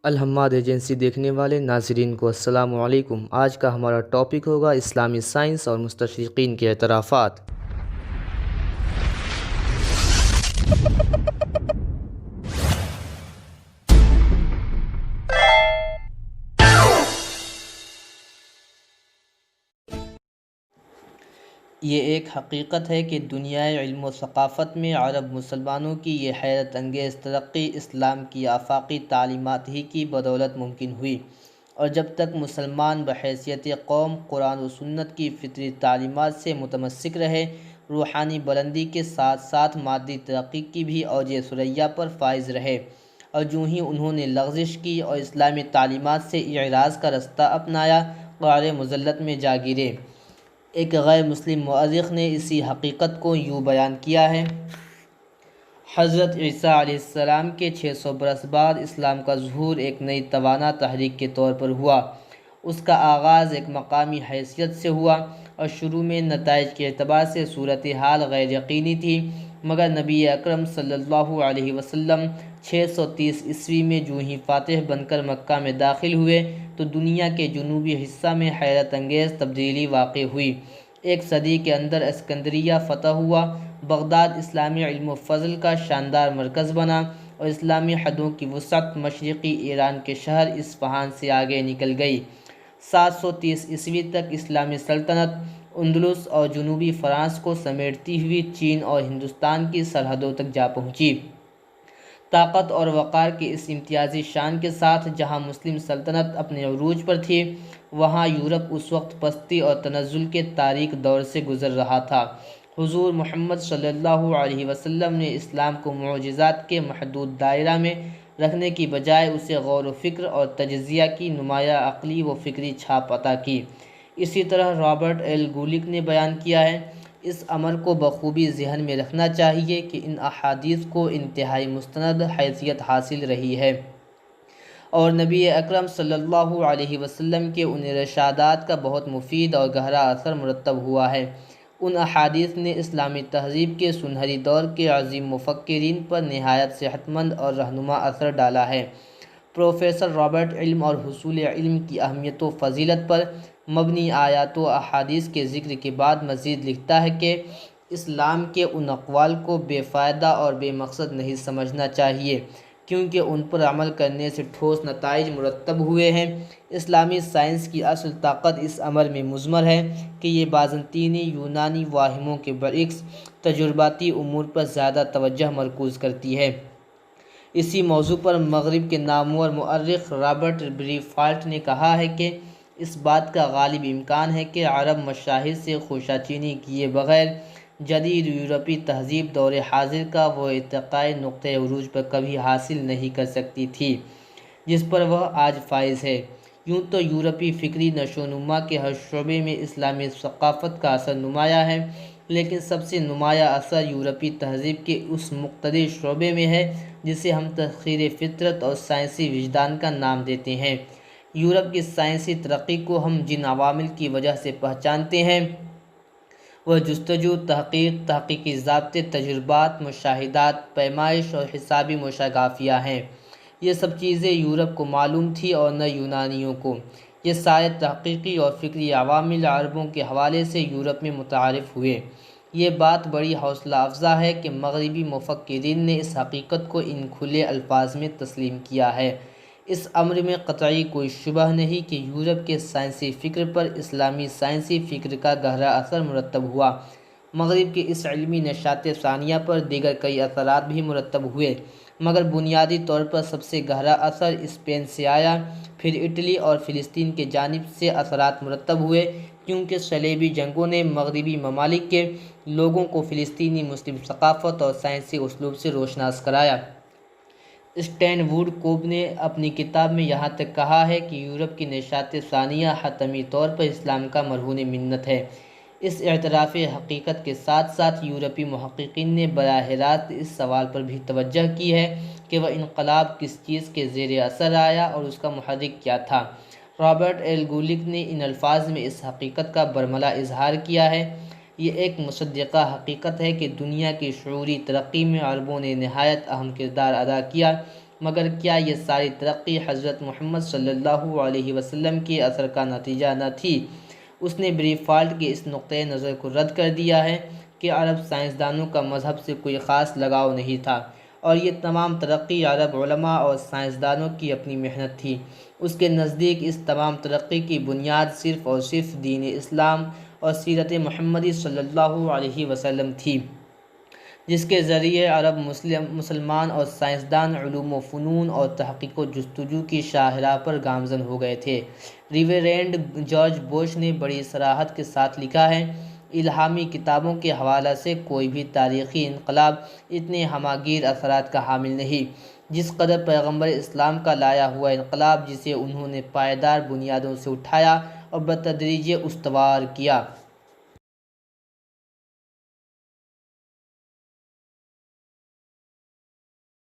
الحماد agency دیکھنے والے ناظرین کو السلام علیکم۔ آج کا ہمارا ٹاپک ہوگا اسلامی سائنس اور مستشرقین کے اعترافات۔ یہ ایک حقیقت ہے کہ دنیائے علم و ثقافت میں عرب مسلمانوں کی یہ حیرت انگیز ترقی اسلام کی آفاقی تعلیمات ہی کی بدولت ممکن ہوئی، اور جب تک مسلمان بحیثیت قوم قرآن و سنت کی فطری تعلیمات سے متمسک رہے، روحانی بلندی کے ساتھ ساتھ مادی ترقی کی بھی اوج ثریا پر فائز رہے، اور جو ہی انہوں نے لغزش کی اور اسلامی تعلیمات سے اعراض کا رستہ اپنایا، قعر مذلت میں جا گرے۔ ایک غیر مسلم مورخ نے اسی حقیقت کو یوں بیان کیا ہے: حضرت عیسیٰ علیہ السلام کے 600 برس بعد اسلام کا ظہور ایک نئی توانا تحریک کے طور پر ہوا۔ اس کا آغاز ایک مقامی حیثیت سے ہوا اور شروع میں نتائج کے اعتبار سے صورتحال غیر یقینی تھی، مگر نبی اکرم صلی اللہ علیہ وسلم 630 عیسوی میں جو ہی فاتح بن کر مکہ میں داخل ہوئے تو دنیا کے جنوبی حصہ میں حیرت انگیز تبدیلی واقع ہوئی۔ ایک صدی کے اندر اسکندریہ فتح ہوا، بغداد اسلامی علم و فضل کا شاندار مرکز بنا، اور اسلامی حدوں کی وسعت مشرقی ایران کے شہر اصفہان سے آگے نکل گئی۔ 730 عیسوی تک اسلامی سلطنت اندلس اور جنوبی فرانس کو سمیٹتی ہوئی چین اور ہندوستان کی سرحدوں تک جا پہنچی۔ طاقت اور وقار کی اس امتیازی شان کے ساتھ جہاں مسلم سلطنت اپنے عروج پر تھی، وہاں یورپ اس وقت پستی اور تنزل کے تاریک دور سے گزر رہا تھا۔ حضور محمد صلی اللہ علیہ وسلم نے اسلام کو معجزات کے محدود دائرہ میں رکھنے کی بجائے اسے غور و فکر اور تجزیہ کی نمایاں عقلی و فکری چھاپ عطا کی۔ اسی طرح رابرٹ ایل گولک نے بیان کیا ہے: اس امر کو بخوبی ذہن میں رکھنا چاہیے کہ ان احادیث کو انتہائی مستند حیثیت حاصل رہی ہے، اور نبی اکرم صلی اللہ علیہ وسلم کے ان ارشادات کا بہت مفید اور گہرا اثر مرتب ہوا ہے۔ ان احادیث نے اسلامی تہذیب کے سنہری دور کے عظیم مفکرین پر نہایت صحت مند اور رہنما اثر ڈالا ہے۔ پروفیسر رابرٹ علم اور حصول علم کی اہمیت و فضیلت پر مبنی آیات و احادیث کے ذکر کے بعد مزید لکھتا ہے کہ اسلام کے ان اقوال کو بے فائدہ اور بے مقصد نہیں سمجھنا چاہیے، کیونکہ ان پر عمل کرنے سے ٹھوس نتائج مرتب ہوئے ہیں۔ اسلامی سائنس کی اصل طاقت اس امر میں مضمر ہے کہ یہ بازنطینی یونانی واہموں کے برعکس تجرباتی امور پر زیادہ توجہ مرکوز کرتی ہے۔ اسی موضوع پر مغرب کے نامور مورخ رابرٹ بریفالٹ نے کہا ہے کہ اس بات کا غالب امکان ہے کہ عرب مشاہد سے خوشاچینی کیے بغیر جدید یورپی تہذیب دور حاضر کا وہ ارتقاء نقطۂ عروج پر کبھی حاصل نہیں کر سکتی تھی جس پر وہ آج فائز ہے۔ یوں تو یورپی فکری نشو و نما کے ہر شعبے میں اسلامی ثقافت کا اثر نمایاں ہے، لیکن سب سے نمایاں اثر یورپی تہذیب کے اس مقتدر شعبے میں ہے جسے ہم تسخیر فطرت اور سائنسی وجدان کا نام دیتے ہیں۔ یورپ کی سائنسی ترقی کو ہم جن عوامل کی وجہ سے پہچانتے ہیں وہ جستجو، تحقیق، تحقیقی ضابطے، تجربات، مشاہدات، پیمائش اور حسابی مشاغافیہ ہیں۔ یہ سب چیزیں یورپ کو معلوم تھی اور نہ یونانیوں کو۔ یہ سارے تحقیقی اور فکری عوامل عربوں کے حوالے سے یورپ میں متعارف ہوئے۔ یہ بات بڑی حوصلہ افزا ہے کہ مغربی مفکرین نے اس حقیقت کو ان کھلے الفاظ میں تسلیم کیا ہے۔ اس امر میں قطعی کوئی شبہ نہیں کہ یورپ کے سائنسی فکر پر اسلامی سائنسی فکر کا گہرا اثر مرتب ہوا۔ مغرب کے اس علمی نشاط ثانیہ پر دیگر کئی اثرات بھی مرتب ہوئے، مگر بنیادی طور پر سب سے گہرا اثر اسپین سے آیا۔ پھر اٹلی اور فلسطین کی جانب سے اثرات مرتب ہوئے، کیونکہ صلیبی جنگوں نے مغربی ممالک کے لوگوں کو فلسطینی مسلم ثقافت اور سائنسی اسلوب سے روشناس کرایا۔ اسٹین ووڈ کوب نے اپنی کتاب میں یہاں تک کہا ہے کہ یورپ کی نشاط ثانیہ حتمی طور پر اسلام کا مرہون منت ہے۔ اس اعتراف حقیقت کے ساتھ ساتھ یورپی محققین نے براہ راست اس سوال پر بھی توجہ کی ہے کہ وہ انقلاب کس چیز کے زیر اثر آیا اور اس کا محرک کیا تھا۔ رابرٹ ایل گولک نے ان الفاظ میں اس حقیقت کا برملا اظہار کیا ہے: یہ ایک مصدقہ حقیقت ہے کہ دنیا کی شعوری ترقی میں عربوں نے نہایت اہم کردار ادا کیا، مگر کیا یہ ساری ترقی حضرت محمد صلی اللہ علیہ وسلم کے اثر کا نتیجہ نہ تھی؟ اس نے بریفالٹ کے اس نقطۂ نظر کو رد کر دیا ہے کہ عرب سائنسدانوں کا مذہب سے کوئی خاص لگاؤ نہیں تھا اور یہ تمام ترقی عرب علماء اور سائنسدانوں کی اپنی محنت تھی۔ اس کے نزدیک اس تمام ترقی کی بنیاد صرف اور صرف دین اسلام اور سیرت محمدی صلی اللہ علیہ وسلم تھی، جس کے ذریعے عرب مسلمان اور سائنسدان علوم و فنون اور تحقیق و جستجو کی شاہراہ پر گامزن ہو گئے تھے۔ ریورینڈ جارج بوش نے بڑی صراحت کے ساتھ لکھا ہے، الہامی کتابوں کے حوالہ سے کوئی بھی تاریخی انقلاب اتنے ہماگیر اثرات کا حامل نہیں جس قدر پیغمبر اسلام کا لایا ہوا انقلاب، جسے انہوں نے پائیدار بنیادوں سے اٹھایا اور بتدریج استوار کیا۔